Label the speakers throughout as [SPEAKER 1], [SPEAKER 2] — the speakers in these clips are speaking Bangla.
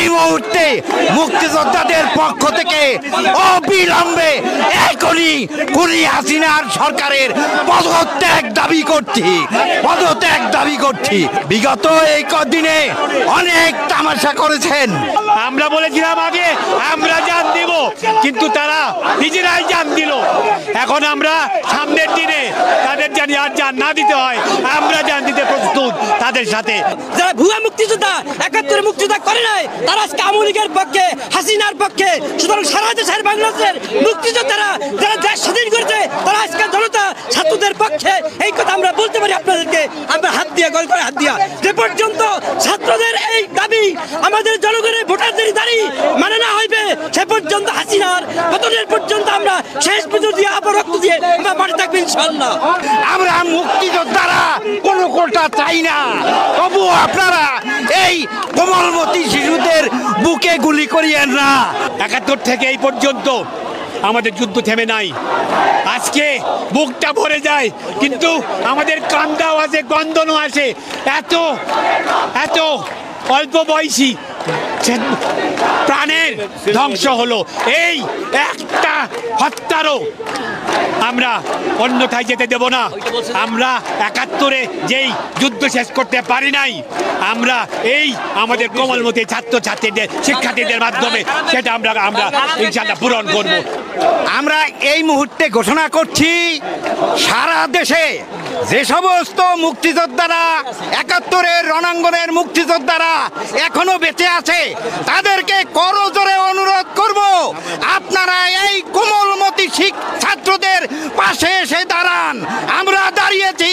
[SPEAKER 1] এই মুহূর্তে মুক্তিযোদ্ধাদের পক্ষ থেকে অবিলম্বে এখনই খুনি হাসিনার সরকারের পদত্যাগ দাবি করছি। বিগত এই কদিনে অনেক তামাশা করেছেন।
[SPEAKER 2] আমরা বলেছিলাম আগে আমরা জান দিব, কিন্তু তারা নিজেরাই জান দিল। এখন আমরা সামনের দিনে তাদের জানি আর জান না দিতে হয়, আমরা জান দিতে প্রস্তুত তাদের সাথে।
[SPEAKER 3] যারা ভুয়া মুক্তিযোদ্ধা ৭১ মুক্তিযোদ্ধা করে নাই, তারা আজকে আওয়ামী লীগের পক্ষে, হাসিনার পক্ষে। সুতরাং সারা দেশের বাংলাদেশের মুক্তিযোদ্ধারা যারা দেশ স্বাধীন করেছে, তারা আজকে জনতা ছাত্রদের পক্ষে। এই কথা আমরা বলতে পারি আপনাদেরকে, আমরা হাত দিয়ে গল করে হাত দিয়া। যে পর্যন্ত ছাত্রদের এই দাবি, আমাদের জনগণের ভোটারদের দাবি মানে না হইবে, সে পর্যন্ত হাসিনার পতনের পর্যন্ত আমরা শেষ পর্যন্ত দিয়ে আবার রক্ত দিয়ে আমরা মাঠে থাকবো ইনশাআল্লাহ।
[SPEAKER 1] আমরা মুক্তিযোদ্ধারা কোনো কোটা চাই না, তবুও আপনারা এই কোমলমতি শিশুদের বুকে গুলি করিয়েন না।
[SPEAKER 2] ৭১ থেকে এই পর্যন্ত আমাদের যুদ্ধ থেমে নাই। আজকে বুকটা ভরে যায়, কিন্তু আমাদের কান্দাও আছে, গন্ধনও আসে। এত অল্প বয়সী প্রাণের ধ্বংস হলো এই একটা হত্যারও আমরা অন্যথায় যেতে দেব না। আমরা ৭১-এ যেই যুদ্ধ শেষ করতে পারি নাই, আমরা এই আমাদের কোমলমতি ছাত্রছাত্রীদের, শিক্ষার্থীদের মাধ্যমে সেটা আমরা ইনশাআল্লাহ পূরণ করব।
[SPEAKER 1] আমরা এই মুহূর্তে ঘোষণা করছি, সারা দেশে যে সমস্ত মুক্তিযোদ্ধারা ৭১-এর রণাঙ্গনের মুক্তিযোদ্ধারা এখনো বেঁচে আছে, তাদেরকে করজোরে অনুরোধ করব, আপনারা এই কোমলমতি ছাত্রদের পাশে এসে দাঁড়ান। আমরা দাঁড়িয়েছি,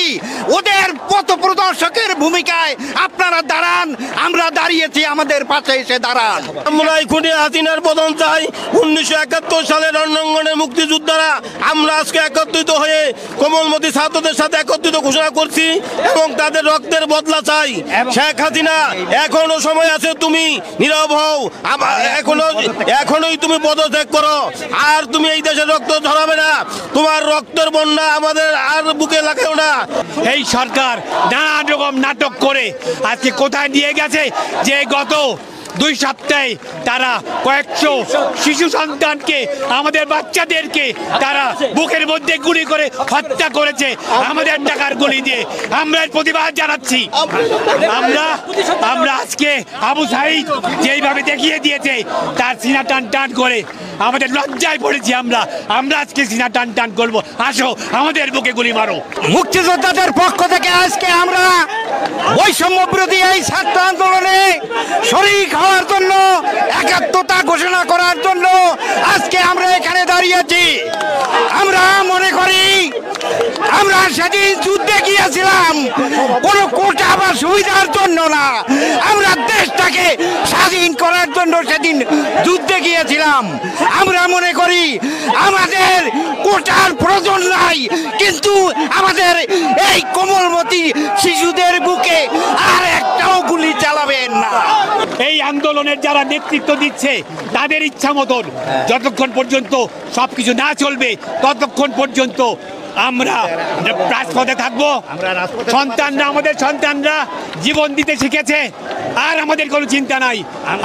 [SPEAKER 1] ওদের পথপ্রদর্শকের ভূমিকায় আপনারা দাঁড়ান। আমরা দাঁড়িয়েছি, আমাদের পাশে এসে দাঁড়ান।
[SPEAKER 4] আমরা খুনি হাসিনার পতন চাই। ১৯৭১ সালের রণাঙ্গনের মুক্তিযোদ্ধারা আমরা আজকে একত্রিত হয়ে কোমলমতি ছাত্রদের সাথে একত্রিত ঘোষণা করছি এবং তাদের রক্তের বদলা চাই। শেখ হাসিনা, এখনো সময় আছে, তুমি নীরব হও, এখনোই তুমি পদত্যাগ করো। আর তুমি এই দেশের রক্ত ঝরাবে না, তোমার রক্তের বন্যা আমাদের আর বুকে লাগাও না।
[SPEAKER 2] এই সরকার নানা রকম নাটক করে আজকে কোথায় নিয়ে গেছে, যে গত 2 সপ্তাহে তারা কয়েকশো শিশু সন্তানকে, আমাদের বাচ্চাদেরকে তারা বুকের মধ্যে গুলি করে হত্যা করেছে আমাদের টাকার গুলি দিয়ে। আমরা প্রতিবাদ জানাচ্ছি। আমরা আজকে আবু সাঈদ যেইভাবে দেখিয়ে দিয়েছে, তার সিনা টান করে আমাদের লজ্জায় পড়েছি। আমরা আজকে সিনা টান করবো, আসো আমাদের বুকে গুলি মারো।
[SPEAKER 1] মুক্তিযোদ্ধাদের পক্ষ থেকে আজকে আমরা বৈষম্য বিরোধী এই ছাত্র আন্দোলনে শরীক হওয়ার জন্য, একাত্মতা ঘোষণা করার জন্য আজকে আমরা এখানে দাঁড়িয়েছি। আমরা মনে করি আমরা সেদিন যুদ্ধে গিয়েছিলাম কোনো কোটা বা সুবিধার জন্য না, আমরা দেশটাকে স্বাধীন করার জন্য সেদিন যুদ্ধে গিয়েছিলাম। আমরা মনে করি আমাদের কোটার প্রয়োজন নাই, কিন্তু আমাদের এই কোমলমতি শিশুদের বুকে আর একটাও গুলি চালাবেন না।
[SPEAKER 2] এই আন্দোলনের যারা নেতৃত্ব দিচ্ছে, তাদের ইচ্ছা মতন যতক্ষণ পর্যন্ত সবকিছু না চলবে, ততক্ষণ পর্যন্ত আমরা রাজপথে থাকবো। আমাদের সন্তানরা জীবন দিতে শিখেছে, আর আমাদের কোনো চিন্তা নাই,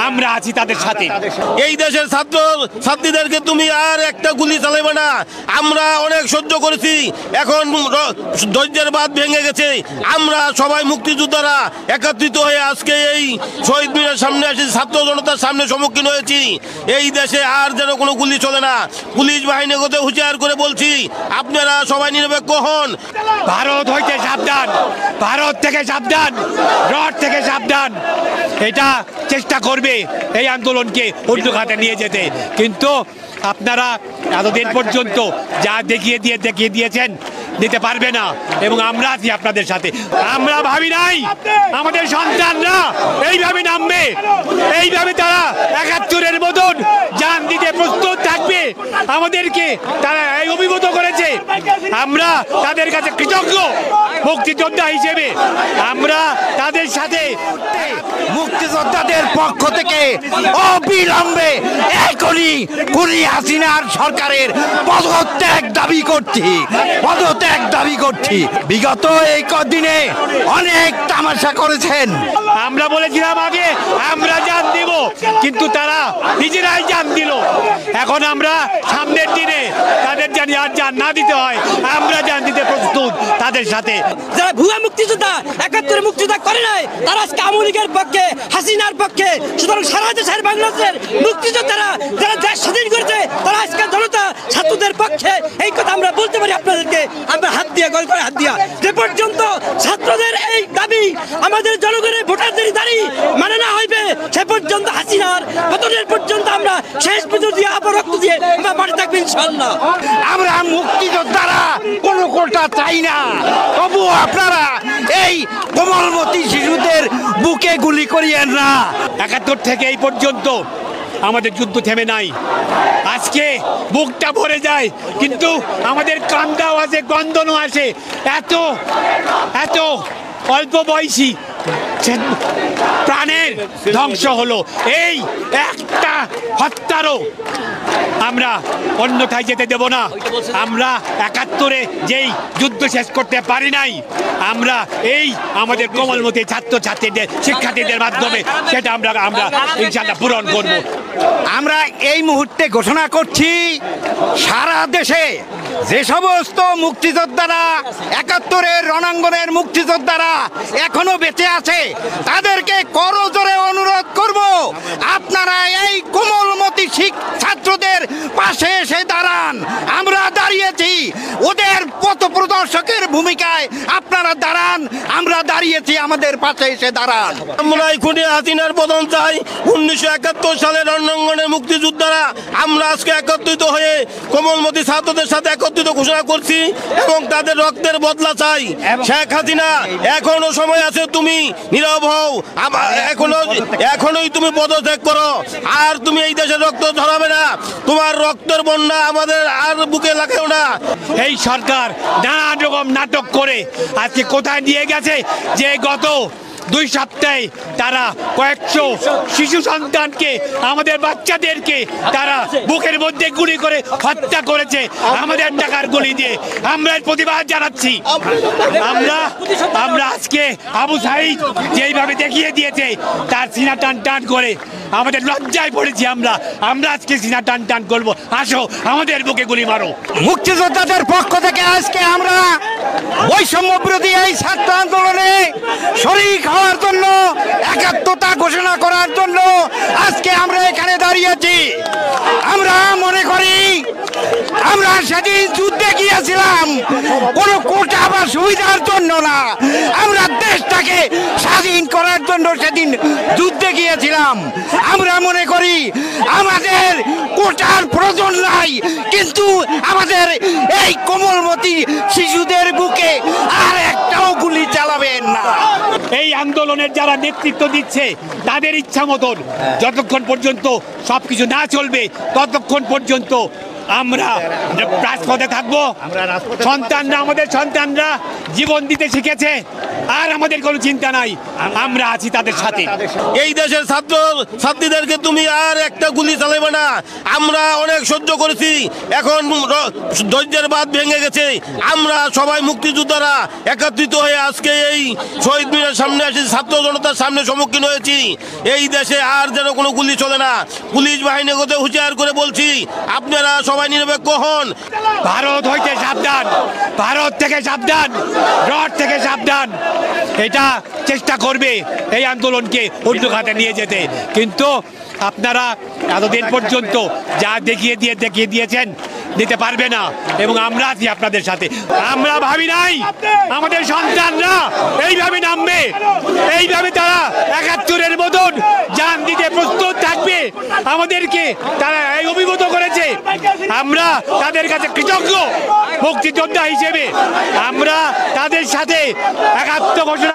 [SPEAKER 2] আমরা আছি তাদের সাথে।
[SPEAKER 4] এই দেশের ছাত্র ছাত্রীদেরকে তুমি আর একটা গুলি চালাবে না। আমরা অনেক সহ্য করেছি, এখন ধৈর্যের বাঁধ ভেঙে গেছে। আমরা সবাই মুক্তিযোদ্ধারা একত্রিত হয়ে আজকে এই শহীদ মিনারের সামনে এসে ছাত্র জনতার সামনে সম্মুখীন হয়েছি। এই দেশে আর যেন কোনো গুলি চলে না। পুলিশ বাহিনীকে হুঁশিয়ার করে বলছি, আপনারা সবাই নিরপেক্ষ হন।
[SPEAKER 2] ভারত হইতে সাবধান, ভারত থেকে সাবধান, রড থেকে সাবধান। এটা চেষ্টা করবে এই আন্দোলনকে অন্য খাতে নিয়ে যেতে, কিন্তু আপনারা এতদিন পর্যন্ত যা দেখিয়ে দিয়েছেন দিতে পারবে না, এবং আমরা আছি আপনাদের সাথে। আমরা ভাবি নাই আমাদের সন্তানরা এইভাবে নামবে, এইভাবে তারা ৭১-এর মতন জান দিতে প্রস্তুত থাকবে। আমাদেরকে তারা এই অভিভূত করেছে, আমরা তাদের কাছে কৃতজ্ঞ মুক্তিযোদ্ধা হিসেবে। আমরা তাদের সাথে
[SPEAKER 1] মুক্তিযোদ্ধাদের পক্ষ থেকে অবিলম্বে এখনই খুনি হাসিনার সরকারের পদত্যাগ দাবি করছি। বিগত এই কদিনে অনেক তামাশা করেছেন।
[SPEAKER 2] আমরা বলেছিলাম আগে আমরা জান দিব, কিন্তু তারা নিজেরাই জান দিল। এখন আমরা সামনের দিনে তাদের জানি আর জান না দিতে হয়, আমরা জান দিতে প্রস্তুত তাদের সাথে।
[SPEAKER 3] যারা ভুয়া মুক্তিযোদ্ধা ৭১ মুক্তিযোদ্ধা করে নাই, তারা আজকে আওয়ামী লীগের পক্ষে, হাসিনার পক্ষে। সুতরাং সারা দেশের বাংলাদেশের মুক্তিযোদ্ধারা যারা দেশ স্বাধীন করেছে, তারা আজকে জনতা ছাত্রদের পক্ষে। এই কথা আমরা বলতে পারি আপনাদেরকে, আমরা হাত দিয়ে গল করে হাত দিয়া। যে পর্যন্ত ছাত্রদের এই দাবি, আমাদের জনগণের ভোটারদের দাবি মানে না হইবে, সে পর্যন্ত হাসিনার পতনের পর্যন্ত আমরা শেষ পুজো দিয়ে আবার রক্ত দিয়ে আমরা মাঠে থাকবো ইনশাআল্লাহ।
[SPEAKER 1] আমরা মুক্তিযোদ্ধারা কোনো কোটা চাই না, তবুও আপনারা এই কোমলমতি শিশুদের বুকে গুলি করিয়েন না।
[SPEAKER 2] ৭১ থেকে এই পর্যন্ত আমাদের যুদ্ধ থেমে নাই। আজকে বুকটা ভরে যায়, কিন্তু আমাদের কান্দাও আছে, গন্ধনও আসে। এত এত অল্প বয়সী প্রাণের ধ্বংস হলো, এই একটা হত্যারও আমরা অন্যথায় যেতে দেব না। আমরা ৭১-এ যেই যুদ্ধ শেষ করতে পারি নাই, আমরা এই আমাদের কোমলমতি ছাত্রছাত্রীদের, শিক্ষার্থীদের মাধ্যমে সেটা আমরা ইনশাআল্লাহ পূরণ করব।
[SPEAKER 1] আমরা এই মুহূর্তে ঘোষণা করছি, সারা দেশে যে সমস্ত মুক্তিযোদ্ধারা ৭১-এর রণাঙ্গনের মুক্তিযোদ্ধারা এখনো বেঁচে আছে, তাদেরকে করজোরে অনুরোধ করব, আপনারা এই কোমলমতি ছাত্রদের পাশে এসে দাঁড়ান। আমরা দাঁড়িয়েছি, ওদের পথ প্রদর্শকের ভূমিকায় আপনারা দাঁড়ান, আমরা দাঁড়িয়েছি, আমাদের পাশে এসে দাঁড়ান।
[SPEAKER 4] আমরা এখনই হাসিনার পতন চাই। ১৯৭১ সালের রণাঙ্গনের মুক্তিযোদ্ধারা আমরা আজকে একত্রিত হয়ে কোমলমতি ছাত্রদের সাথে একত্রিত ঘোষণা করছি এবং তাদের রক্তের বদলা চাই। শেখ হাসিনা, এখনো সময় আছে, তুমি নীরব হও, এখনোই তুমি পদত্যাগ করো, আর তুমি এই দেশের রক্ত ঝরাবে না, তোমার রক্তের বন্যা আমাদের আর বুকে লাগেও না।
[SPEAKER 2] এই সরকার নানান রকম নাটক করে আজকে কোথায় নিয়ে গেছে, যে গত 2 সপ্তাহে তারা কয়েকশো শিশু সন্তানকে, আমাদের বাচ্চাদেরকে তারা বুকের মধ্যে গুলি করে হত্যা করেছে আমাদের টাকার গুলি দিয়ে। আমরা এর প্রতিবাদ জানাচ্ছি। আমরা আজকে আবু সাঈদ যেইভাবে দেখিয়ে দিয়েছে, তার সিনা টান টান করে আমাদের লজ্জায় পড়েছি। আমরা আজকে সিনা টান টান করবো, আসো আমাদের বুকে গুলি মারো।
[SPEAKER 1] মুক্তিযোদ্ধাদের পক্ষ থেকে আজকে আমরা বৈষম্য বিরোধী এই ছাত্র আন্দোলনে শরীক হওয়ার জন্য, একাত্মতা ঘোষণা করার জন্য আজকে আমরা এখানে দাঁড়িয়েছি। আমরা মনে করি আমরা সেদিন যুদ্ধে গিয়েছিলাম কোনো কোটা বা সুবিধার জন্য না, আমরা দেশটাকে স্বাধীন করার জন্য সেদিন যুদ্ধে গিয়েছিলাম। আমরা মনে করি আমাদের কোটার প্রয়োজন নাই, কিন্তু আমাদের এই কোমলমতি শিশুদের বুকে আর একটাও গুলি চালাবেন না।
[SPEAKER 2] এই আন্দোলনের যারা নেতৃত্ব দিচ্ছে, তাদের ইচ্ছা মতন যতক্ষণ পর্যন্ত সবকিছু না চলবে, ততক্ষণ পর্যন্ত আমরা রাজপথে থাকবো। আমাদের সন্তানরা জীবন দিতে শিখেছে, আর আমাদের কোনো চিন্তা নাই, আমরা আছি তাদের সাথে।
[SPEAKER 4] এই দেশের ছাত্রীদেরকে তুমি আর একটা গুলি চালাবে না। আমরা অনেক সহ্য করেছি, এখন ধৈর্যের বাঁধ ভেঙে গেছে। আমরা সবাই মুক্তিযোদ্ধারা একত্রিত হয়ে আজকে এই শহীদ মিনারের সামনে এসে ছাত্র জনতার সামনে সম্মুখীন হয়েছি। এই দেশে আর যেন কোনো গুলি চলে না। পুলিশ বাহিনীকে হুঁশিয়ার করে বলছি, আপনারা সবাই নিরপেক্ষ হন।
[SPEAKER 2] ভারত হইতে সাবধান, ভারত থেকে সাবধান, রড থেকে সাবধান। এটা চেষ্টা করবে এই আন্দোলনকে অন্য খাতে নিয়ে যেতে, কিন্তু আপনারা এতদিন পর্যন্ত যা দেখিয়ে দিয়েছেন, দিতে পারবে না, এবং আমরা আছি আপনাদের সাথে। আমরা ভাবি নাই আমাদের সন্তানরা এইভাবে নামবে, এইভাবে তারা ৭১-এর মতন জান দিতে প্রস্তুত থাকবে। আমাদেরকে তারা এই অভিভূত করেছে, আমরা তাদের কাছে কৃতজ্ঞ। মুক্তিযোদ্ধা হিসেবে আমরা তাদের সাথে একাত্ম ঘোষণা